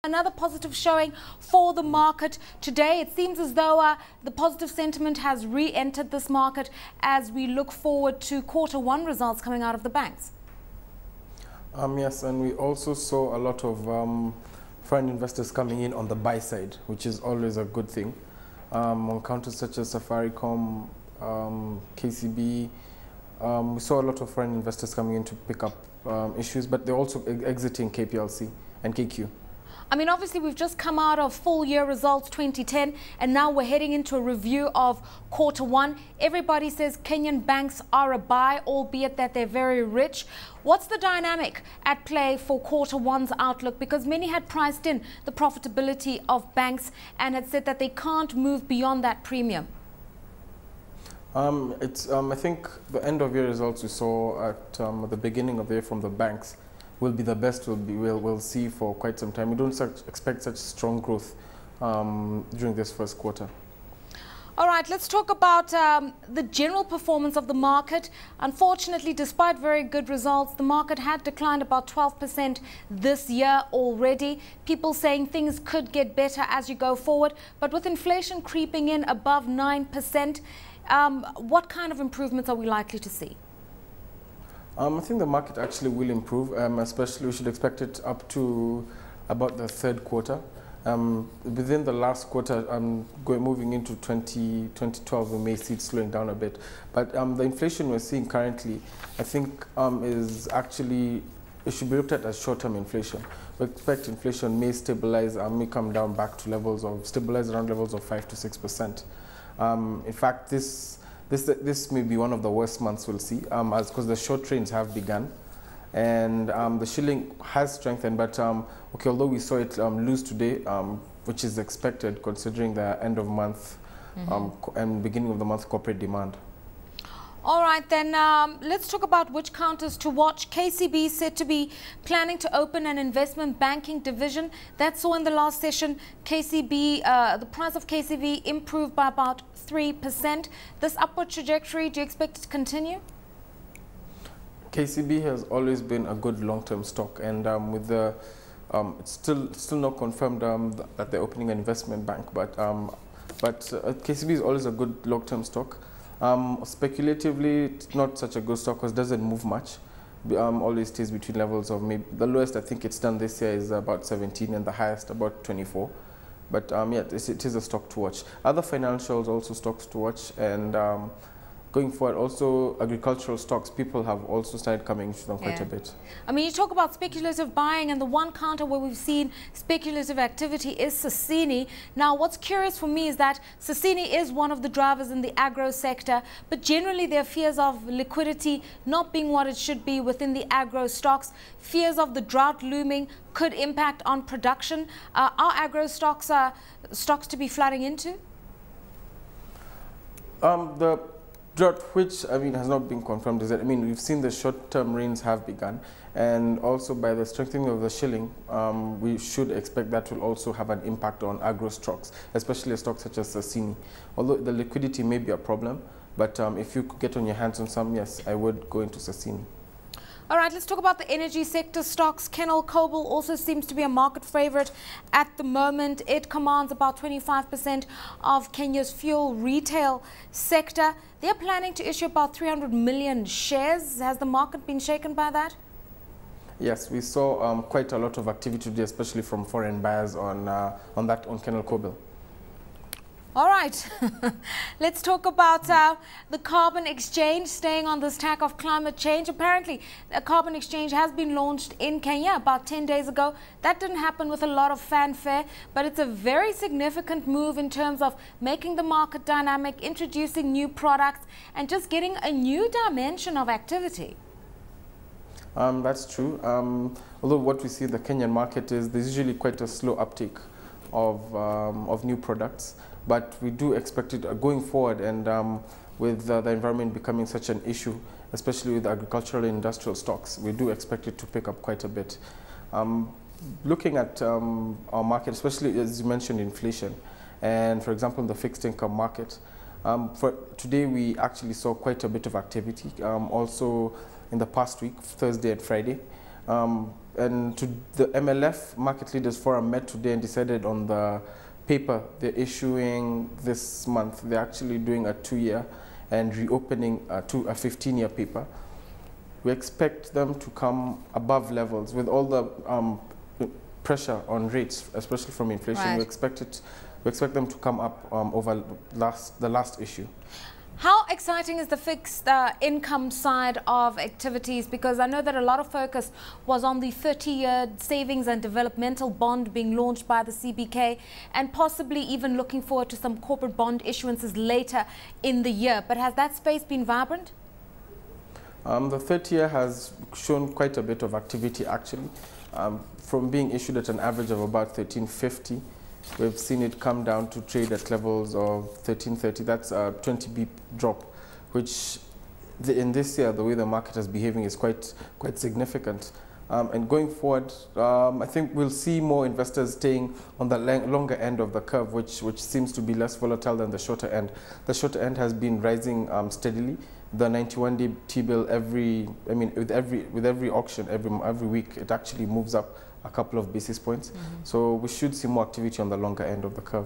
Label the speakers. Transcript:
Speaker 1: Another positive showing for the market today. It seems as though the positive sentiment has re-entered this market as we look forward to Q1 results coming out of the banks.
Speaker 2: Yes, and we also saw a lot of foreign investors coming in on the buy side, which is always a good thing. On counters such as Safaricom, KCB, we saw a lot of foreign investors coming in to pick up issues, but they're also exiting KPLC and KQ.
Speaker 1: I mean, obviously, we've just come out of full year results 2010, and now we're heading into a review of Q1. Everybody says Kenyan banks are a buy, albeit that they're very rich. What's the dynamic at play for Q1's outlook? Because many had priced in the profitability of banks and had said that they can't move beyond that premium.
Speaker 2: I think the end of year results we saw at the beginning of the year from the banks will be the best we'll see for quite some time. We don't expect such strong growth during this first quarter.
Speaker 1: All right, let's talk about the general performance of the market. Unfortunately, despite very good results, the market had declined about 12% this year already. People saying things could get better as you go forward, but with inflation creeping in above 9%, what kind of improvements are we likely to see?
Speaker 2: I think the market actually will improve, especially we should expect it up to about the third quarter. Within the last quarter, moving into 2012, we may see it slowing down a bit. But the inflation we're seeing currently, I think, is actually, it should be looked at as short-term inflation. We expect inflation may stabilize, may come down back to stabilize around levels of 5 to 6%. In fact, this may be one of the worst months we'll see, because the short trains have begun, and the shilling has strengthened. But although we saw it lose today, which is expected considering the end of month and beginning of the month corporate demand.
Speaker 1: All right, then let's talk about which counters to watch. KCB is said to be planning to open an investment banking division. That saw in the last session, KCB, the price of KCB improved by about 3%. This upward trajectory, do you expect it to continue?
Speaker 2: KCB has always been a good long-term stock, and with the it's still not confirmed that they're opening an investment bank, but KCB is always a good long-term stock. Speculatively, it's not such a good stock because it doesn't move much. Always stays between levels of maybe the lowest I think it's done this year is about 17 and the highest about 24. But yeah, it is a stock to watch. Other financials also stocks to watch, and going forward, also agricultural stocks, people have also started coming to them quite a bit.
Speaker 1: I mean, you talk about speculative buying, and the one counter where we've seen speculative activity is Sasini. Now, what's curious for me is that Sasini is one of the drivers in the agro sector, but generally there are fears of liquidity not being what it should be within the agro stocks. Fears of the drought looming could impact on production. Are agro stocks stocks to be flooding into?
Speaker 2: The drought, which has not been confirmed, is that we've seen the short-term rains have begun, and also by the strengthening of the shilling, we should expect that will also have an impact on agro stocks, especially a stock such as Sasini. Although the liquidity may be a problem, but if you could get on your hands on some, yes, I would go into Sasini.
Speaker 1: All right, let's talk about the energy sector stocks. Kenyan Cobalt also seems to be a market favorite at the moment. It commands about 25% of Kenya's fuel retail sector. They're planning to issue about 300 million shares. Has the market been shaken by that?
Speaker 2: Yes, we saw quite a lot of activity today, especially from foreign buyers on Kenyan Cobalt.
Speaker 1: All right, let's talk about the carbon exchange, staying on this tack of climate change. Apparently, a carbon exchange has been launched in Kenya about 10 days ago. That didn't happen with a lot of fanfare, but it's a very significant move in terms of making the market dynamic, introducing new products, and just getting a new dimension of activity.
Speaker 2: That's true. Although what we see in the Kenyan market is there's usually quite a slow uptake of new products. But we do expect it going forward, and with the environment becoming such an issue, especially with agricultural and industrial stocks, we do expect it to pick up quite a bit. Looking at our market, especially as you mentioned, inflation, and for example, in the fixed income market, for today we actually saw quite a bit of activity. Also in the past week, Thursday and Friday, and the MLF Market Leaders Forum met today and decided on the paper they're issuing this month. They're actually doing a 2-year and reopening to a 15-year paper. We expect them to come above levels with all the pressure on rates, especially from inflation.
Speaker 1: Right.
Speaker 2: We expect them to come up over the last issue.
Speaker 1: How exciting is the fixed income side of activities? Because I know that a lot of focus was on the 30-year savings and developmental bond being launched by the CBK, and possibly even looking forward to some corporate bond issuances later in the year. But has that space been vibrant?
Speaker 2: The 30-year has shown quite a bit of activity, actually. From being issued at an average of about 1350, we've seen it come down to trade at levels of 1330. That's a 20 BP drop, which in this year, the way the market is behaving is quite significant. And going forward, I think we'll see more investors staying on the longer end of the curve, which seems to be less volatile than the shorter end. The shorter end has been rising steadily. The 91-day T-bill with every auction, every week, it actually moves up a couple of basis points. So we should see more activity on the longer end of the curve.